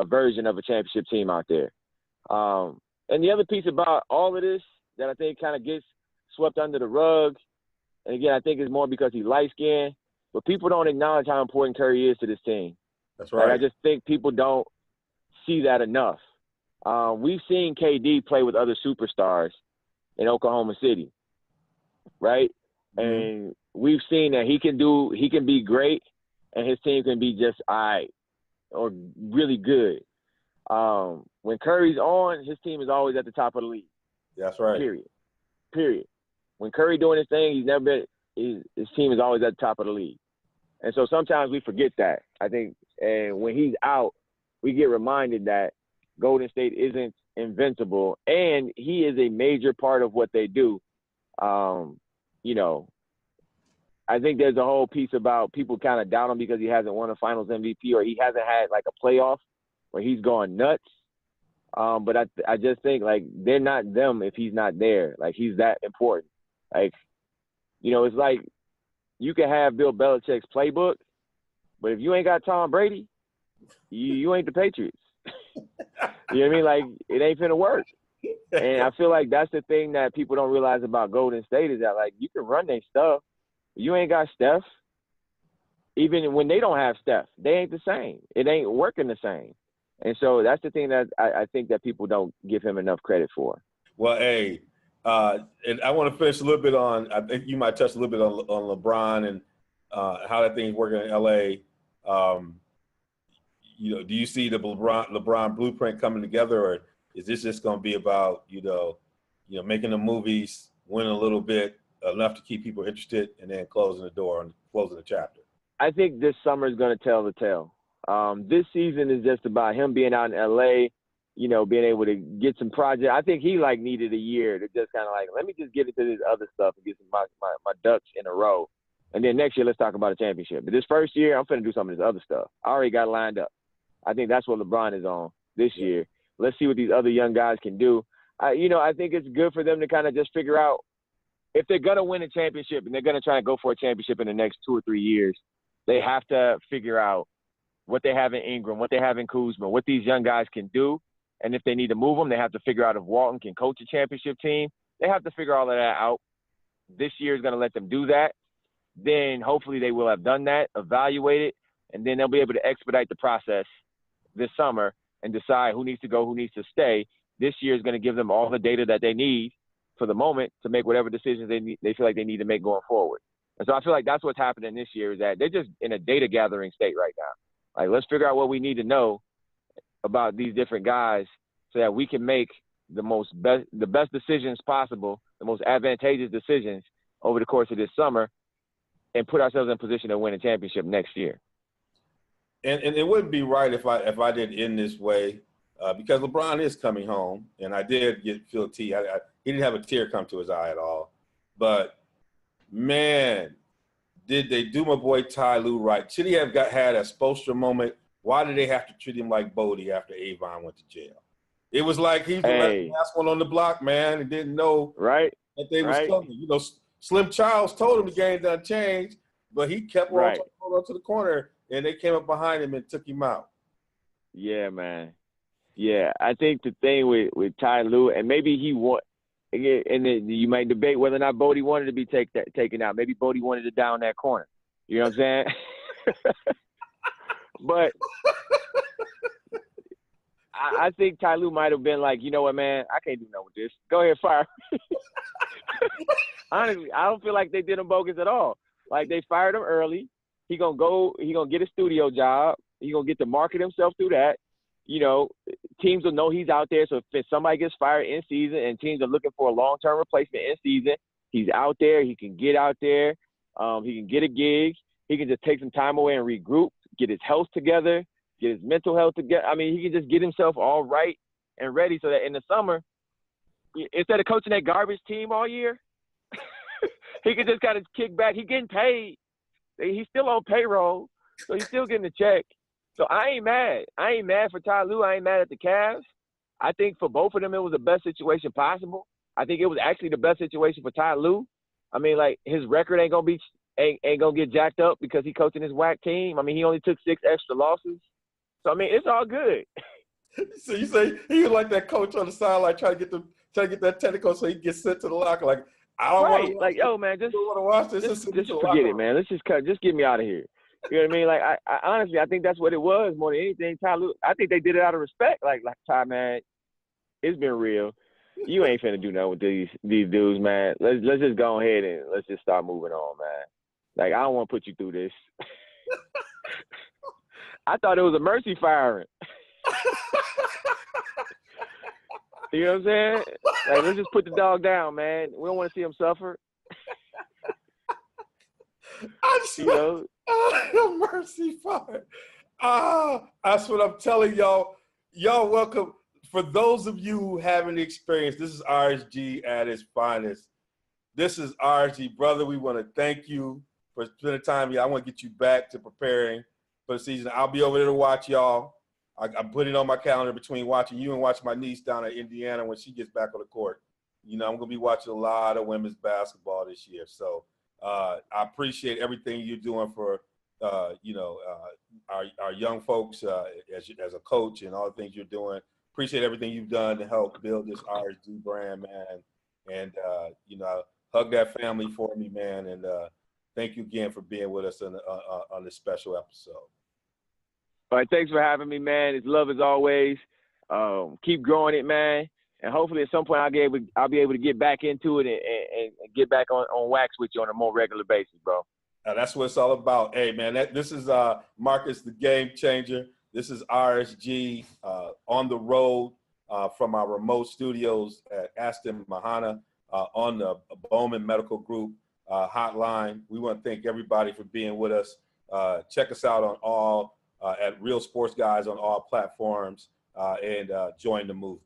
version of a championship team out there. And the other piece about all of this that I think kind of gets swept under the rug, and again, I think it's more because he's light-skinned, but people don't acknowledge how important Curry is to this team. That's right. Like, I just think people don't see that enough. We've seen KD play with other superstars in Oklahoma City, right? Mm-hmm. And we've seen that he can be great, and his team can be just all right or really good. When Curry's on, his team is always at the top of the league. That's right. Period. When Curry doing his thing, his team is always at the top of the league. And so sometimes we forget that. I think, and when he's out, we get reminded that Golden State isn't invincible, and he is a major part of what they do. You know, I think there's a whole piece about people kind of doubt him because he hasn't won a Finals MVP or he hasn't had like a playoff where he's gone nuts. But I just think, like, they're not them if he's not there. Like, he's that important. Like, you know, it's like you can have Bill Belichick's playbook, but if you ain't got Tom Brady, you ain't the Patriots. You know what I mean? Like, it ain't finna work. And I feel like that's the thing that people don't realize about Golden State is that, like, you can run their stuff. You ain't got Steph. Even when they don't have Steph, they ain't the same. It ain't working the same. And so that's the thing that I think that people don't give him enough credit for. Well, hey, and I want to finish a little bit on, I think you might touch a little bit on LeBron and how that thing's working in L.A. You know, do you see the LeBron blueprint coming together, or is this just going to be about, you know, making the movies, winning a little bit, enough to keep people interested, and then closing the door and closing the chapter? I think this summer is going to tell the tale. This season is just about him being out in L.A., you know, being able to get some projects. I think he, like, needed a year to just kind of like, let me just get into this other stuff and get my ducks in a row. And then next year, let's talk about a championship. But this first year, I'm finna do some of this other stuff. I already got lined up. I think that's what LeBron is on this year. Let's see what these other young guys can do. I think it's good for them to kind of just figure out if they're going to win a championship and they're going to try to go for a championship in the next 2 or 3 years, they have to figure out what they have in Ingram, what they have in Kuzma, what these young guys can do. And if they need to move them, they have to figure out if Walton can coach a championship team. They have to figure all of that out. This year is going to let them do that. Then hopefully they will have done that, evaluate it, and then they'll be able to expedite the process this summer and decide who needs to go, who needs to stay. This year is going to give them all the data that they need for the moment to make whatever decisions they feel like they need to make going forward. And so I feel like that's what's happening this year is that they're just in a data gathering state right now. Like, let's figure out what we need to know about these different guys so that we can make the best decisions possible, the most advantageous decisions over the course of this summer and put ourselves in position to win a championship next year. And it wouldn't be right if I did end this way because LeBron is coming home, and I did feel he didn't have a tear come to his eye at all. But, man, did they do my boy Ty Lue right? Should he have had a Spoelstra moment? Why did they have to treat him like Bodie after Avon went to jail? It was like he's the last one on the block, man, and didn't know that they was coming. You know, Slim Childs told him the game done changed, but he kept rolling to the corner, and they came up behind him and took him out. Yeah, man. Yeah, I think the thing with Ty Lue, and maybe and then you might debate whether or not Bodie wanted to be taken out. Maybe Bodie wanted to down that corner. You know what I'm saying? But I think Ty Lue might have been like, you know what, man, I can't do nothing with this. Go ahead, fire. Honestly, I don't feel like they did him bogus at all. Like, they fired him early. He gonna get a studio job. He gonna get to market himself through that. You know, teams will know he's out there. So if somebody gets fired in season and teams are looking for a long-term replacement in season, he's out there. He can get out there. He can get a gig. He can just take some time away and regroup, get his health together, get his mental health together. I mean, he can just get himself all right and ready so that in the summer, instead of coaching that garbage team all year, he can just kind of kick back. He's getting paid. He's still on payroll, so he's still getting a check. So I ain't mad. I ain't mad for Ty Lue. I ain't mad at the Cavs. I think for both of them, it was the best situation possible. I think it was actually the best situation for Ty Lue. I mean, like, his record ain't gonna get jacked up because he coaching his whack team. I mean, he only took 6 extra losses. So I mean, it's all good. So you say he was like that coach on the sideline trying to get that technical so he gets sent to the locker. Like, I don't want to. Like, yo, man, just forget it, man. Let's just get me out of here. You know what I mean? Like, I honestly, I think that's what it was more than anything. Ty Lue, I think they did it out of respect. Like Ty, man, it's been real. You ain't finna do nothing with these dudes, man. Let's just go ahead and let's just start moving on, man. Like, I don't want to put you through this. I thought it was a mercy firing. You know what I'm saying? Like, let's just put the dog down, man. We don't want to see him suffer. You know? Mercy fire. That's what I'm telling y'all. Y'all welcome. For those of you who haven't experienced, this is RSG at its finest. This is RSG, brother. We want to thank you for spending time here. I want to get you back to preparing for the season. I'll be over there to watch y'all. I'm putting it on my calendar between watching you and watching my niece down at Indiana when she gets back on the court. You know, I'm going to be watching a lot of women's basketball this year. So I appreciate everything you're doing for, our young folks as a coach and all the things you're doing. Appreciate everything you've done to help build this RSG brand, man. And, hug that family for me, man. And thank you again for being with us on this special episode. All right, thanks for having me, man. It's love as always. Keep growing it, man. And hopefully at some point I'll be able to get back into it and get back on wax with you on a more regular basis, bro. That's what it's all about. Hey, man, this is Marques, the game changer. This is RSG on the road from our remote studios at Aston Mahana on the Bowman Medical Group hotline. We want to thank everybody for being with us. Check us out on all at Real Sports Guys on all platforms and join the movement.